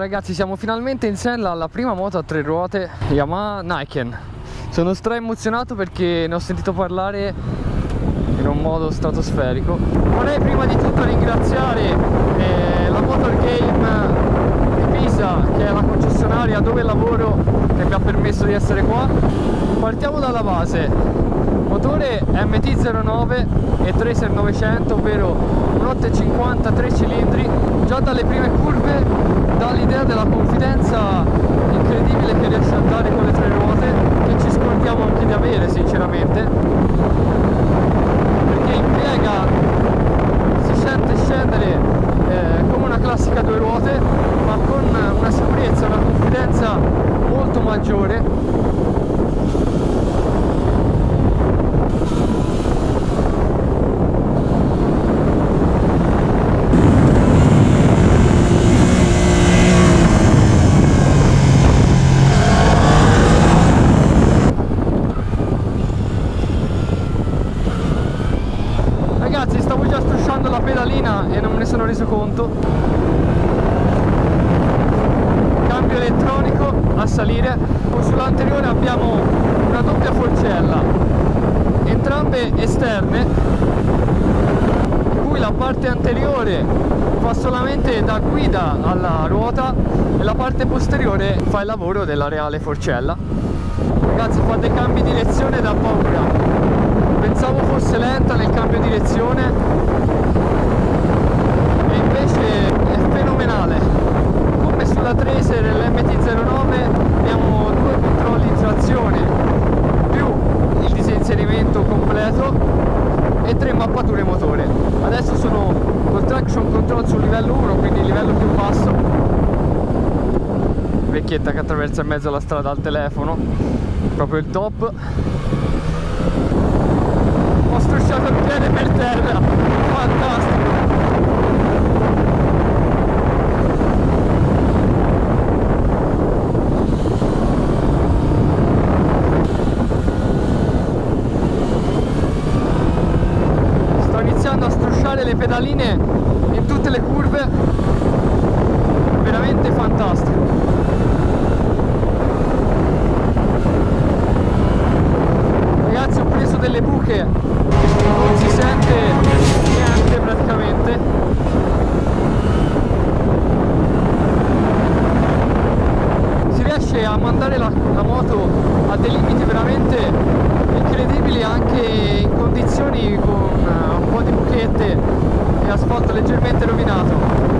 ragazzi, siamo finalmente in sella alla prima moto a 3 ruote Yamaha Niken. Sono stra emozionato perché ne ho sentito parlare in un modo stratosferico. Vorrei prima di tutto ringraziare la Motor Game di Pisa, che è la concessionaria dove lavoro, che mi ha permesso di essere qua. Partiamo dalla base: motore MT-09 e Tracer 900, ovvero un 850 3 cilindri. Già dalle prime curve dà l'idea della confidenza incredibile che riesce a dare con le 3 ruote, che ci scordiamo anche di avere sinceramente, perché in piega si sente scendere come una classica 2 ruote, ma con una sicurezza, una confidenza molto maggiore. Ragazzi, stavo già strusciando la pedalina e non me ne sono reso conto. Cambio elettronico a salire. Sull'anteriore abbiamo una doppia forcella, entrambe esterne, in cui la parte anteriore fa solamente da guida alla ruota e la parte posteriore fa il lavoro della reale forcella. Ragazzi, fa dei cambi di direzione da paura. Pensavo fosse lenta nel cambio direzione e invece è fenomenale. Come sulla Tracer e l'MT-09 abbiamo 2 controlli in trazione più il disinserimento completo e 3 mappature motore. Adesso sono col traction control sul livello 1, quindi il livello più basso. Vecchietta che attraversa in mezzo alla strada al telefono, proprio il top. Ho strusciato il piede per terra, fantastico! Sto iniziando a strusciare le pedaline in tutte le curve, veramente fantastico! Ragazzi, ho preso delle buche, non si sente niente praticamente. Si riesce a mandare la moto a dei limiti veramente incredibili, anche in condizioni con un po' di buchette e asfalto leggermente rovinato.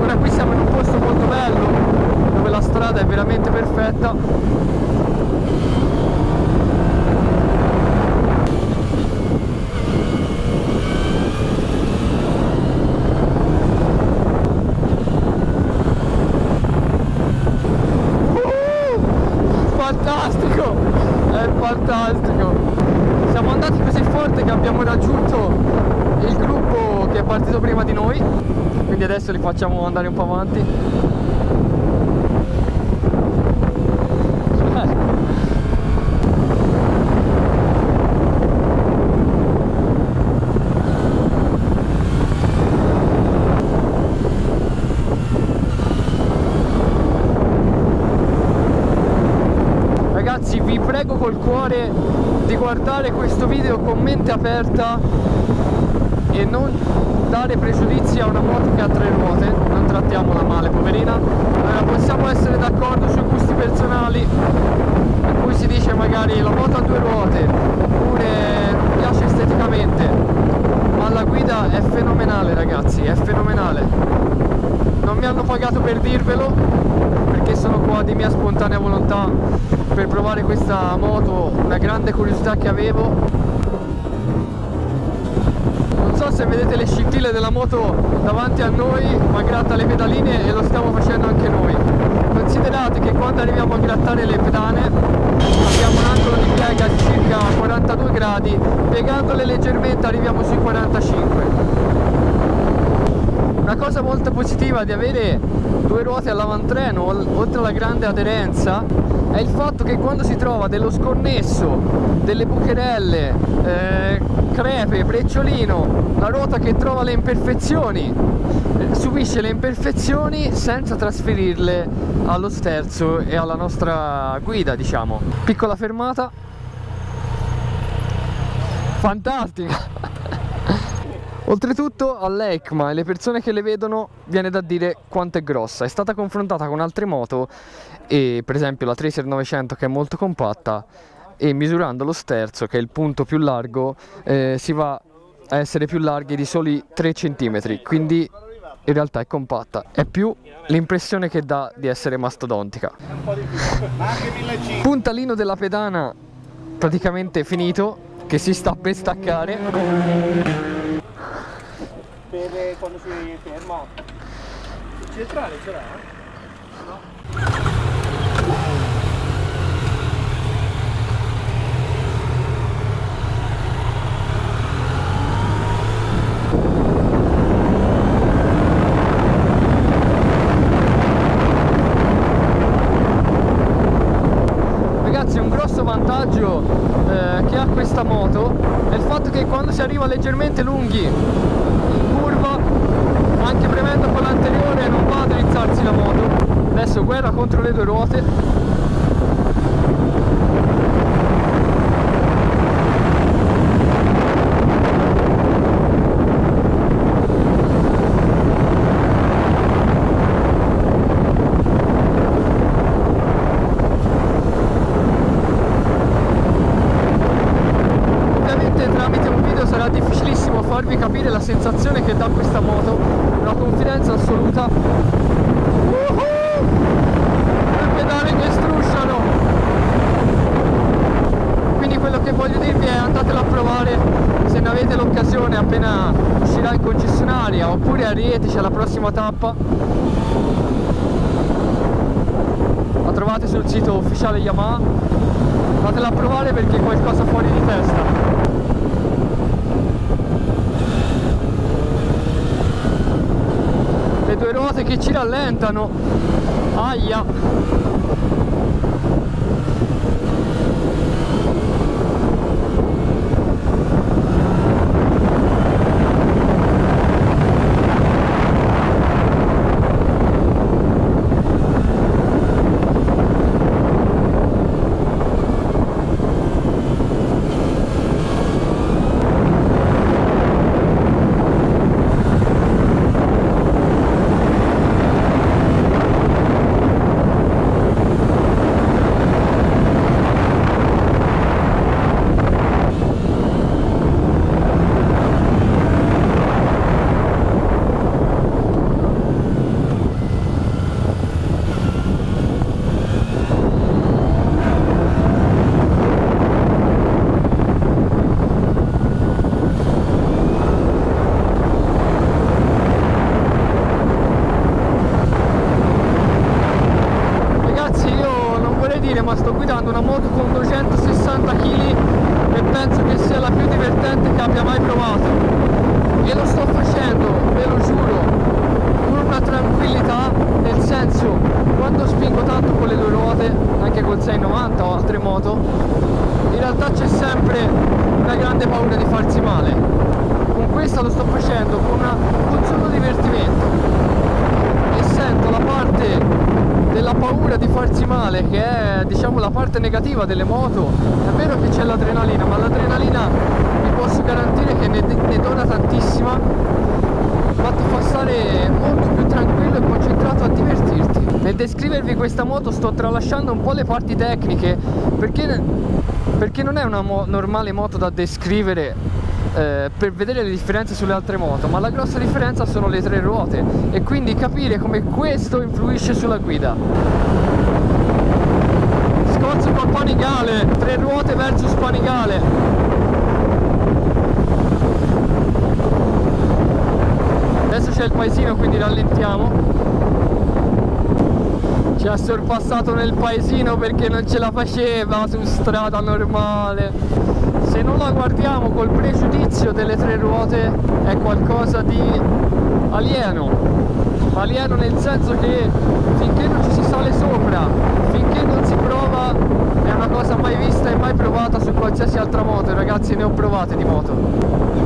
Ora qui siamo in un posto molto bello, dove la strada è veramente perfetta. Fantastico, è fantastico. Siamo andati così forte che abbiamo raggiunto il gruppo che è partito prima di noi, quindi adesso li facciamo andare un po' avanti. Ragazzi, vi prego col cuore di guardare questo video con mente aperta e non dare pregiudizi a una moto che ha 3 ruote. Non trattiamola male, poverina. Possiamo essere d'accordo sui gusti personali, in cui si dice magari la moto ha 2 ruote oppure piace esteticamente, ma la guida è fenomenale, ragazzi, è fenomenale. Non mi hanno pagato per dirvelo, perché sono qua di mia spontanea volontà per provare questa moto, una grande curiosità che avevo. Non so se vedete le scintille della moto davanti a noi, ma gratta le pedaline e lo stiamo facendo anche noi. Considerate che quando arriviamo a grattare le pedane abbiamo un angolo di piega di circa 42 gradi, piegandole leggermente arriviamo sui 45. Una cosa molto positiva di avere 2 ruote all'avantreno, oltre alla grande aderenza, è il fatto che quando si trova dello sconnesso, delle bucherelle, crepe, brecciolino, la ruota che trova le imperfezioni, subisce le imperfezioni senza trasferirle allo sterzo e alla nostra guida, diciamo. Piccola fermata. Fantastica! Oltretutto all'EICMA e le persone che le vedono viene da dire quanto è grossa. È stata confrontata con altre moto, e per esempio la Tracer 900 che è molto compatta, e misurando lo sterzo, che è il punto più largo, si va a essere più larghi di soli 3 cm, quindi in realtà è compatta, è più l'impressione che dà di essere mastodontica. Puntalino della pedana praticamente finito, che si sta per staccare. Per quando si ferma. Il centrale ce l'ha? No? Ragazzi, un grosso vantaggio che ha questa moto è il fatto che quando si arriva leggermente lunghi in curva, anche premendo con l'anteriore, non va a drizzarsi la moto. Adesso guerra contro le due ruote. Farvi capire la sensazione che dà questa moto, una confidenza assoluta. Le pedali che strusciano. Quindi quello che voglio dirvi è: andatelo a provare se ne avete l'occasione appena uscirà in concessionaria, oppure a Rieti c'è la prossima tappa. La trovate sul sito ufficiale Yamaha. Andatela a provare perché è qualcosa fuori di testa. Le due ruote che ci rallentano. Aia! Ma sto guidando una moto con 260 kg e penso che sia la più divertente che abbia mai provato, e lo sto facendo, ve lo giuro, con una tranquillità, nel senso, quando spingo tanto con le due ruote, anche col 690 o altre moto, in realtà c'è sempre una grande paura di farsi male. Con questa lo sto facendo con solo divertimento, e sento la parte della paura di farsi male, che è, diciamo, la parte negativa delle moto. È vero che c'è l'adrenalina, ma l'adrenalina vi posso garantire che ne dona tantissima, ma ti fa stare molto più tranquillo e concentrato a divertirti. Nel descrivervi questa moto sto tralasciando un po' le parti tecniche, perché non è una normale moto da descrivere per vedere le differenze sulle altre moto, ma la grossa differenza sono le tre ruote, e quindi capire come questo influisce sulla guida. Scorzo col Panigale, tre ruote versus Panigale. Adesso c'è il paesino, quindi rallentiamo. Ci ha sorpassato nel paesino perché non ce la faceva su strada normale. Se non la guardiamo col pregiudizio delle tre ruote è qualcosa di alieno. Alieno nel senso che finché non ci si sale sopra, finché non si prova è una cosa mai vista e mai provata su qualsiasi altra moto. Ragazzi, ne ho provate di moto.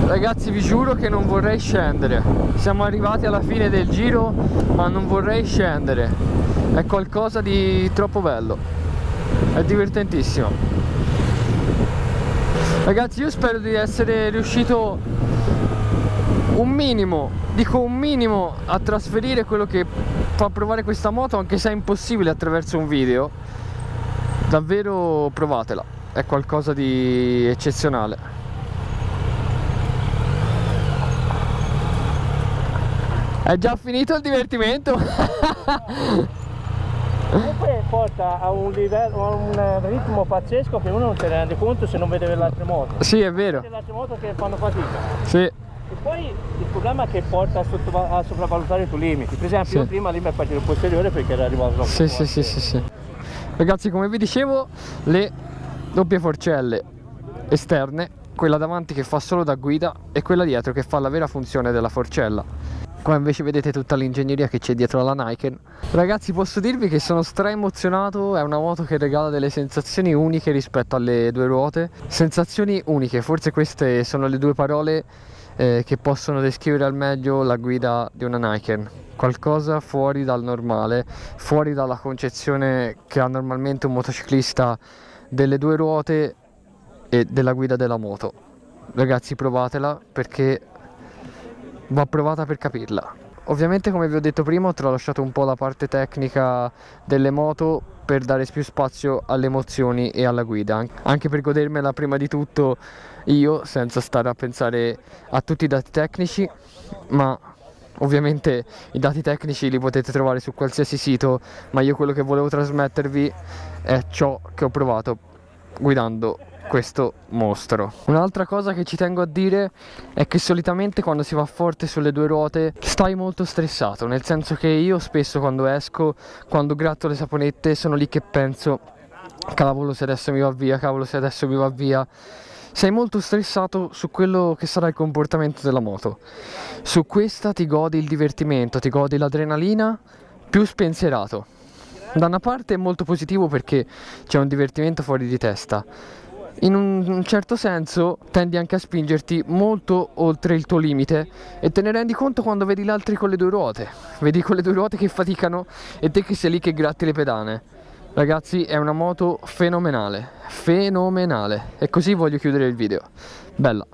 Ragazzi, vi giuro che non vorrei scendere. Siamo arrivati alla fine del giro, ma non vorrei scendere. È qualcosa di troppo bello. È divertentissimo. Ragazzi, io spero di essere riuscito un minimo, dico un minimo, a trasferire quello che fa provare questa moto, anche se è impossibile attraverso un video. Davvero provatela, è qualcosa di eccezionale. È già finito il divertimento? Comunque porta a un livello, a un ritmo pazzesco che uno non se ne rende conto se non vede le altre moto. Sì, è vero. Le altre moto che fanno fatica. Sì. E poi il problema è che porta a sopravvalutare i tuoi limiti. Per esempio, Sì. io prima lì mi è partito il posteriore perché era arrivato troppo Sì, forte. sì. Ragazzi, come vi dicevo, le doppie forcelle esterne, quella davanti che fa solo da guida e quella dietro che fa la vera funzione della forcella. Qua invece vedete tutta l'ingegneria che c'è dietro alla Niken. Ragazzi, posso dirvi che sono stra emozionato, è una moto che regala delle sensazioni uniche rispetto alle due ruote. Sensazioni uniche, forse queste sono le due parole che possono descrivere al meglio la guida di una Niken. Qualcosa fuori dal normale, fuori dalla concezione che ha normalmente un motociclista delle due ruote e della guida della moto. Ragazzi, provatela perché va provata per capirla. Ovviamente, come vi ho detto prima, ho tralasciato un po' la parte tecnica delle moto per dare più spazio alle emozioni e alla guida, anche per godermela prima di tutto io, senza stare a pensare a tutti i dati tecnici, ma ovviamente i dati tecnici li potete trovare su qualsiasi sito, ma io quello che volevo trasmettervi è ciò che ho provato guidando questo mostro. Un'altra cosa che ci tengo a dire è che solitamente quando si va forte sulle due ruote stai molto stressato, nel senso che io spesso quando esco, quando gratto le saponette, sono lì che penso cavolo se adesso mi va via, cavolo se adesso mi va via. Sei molto stressato su quello che sarà il comportamento della moto. Su questa ti godi il divertimento, ti godi l'adrenalina, più spensierato. Da una parte è molto positivo perché c'è un divertimento fuori di testa. In un certo senso tendi anche a spingerti molto oltre il tuo limite e te ne rendi conto quando vedi gli altri con le due ruote. Vedi con le due ruote che faticano e te che sei lì che gratti le pedane. Ragazzi, è una moto fenomenale, fenomenale. E così voglio chiudere il video. Bella.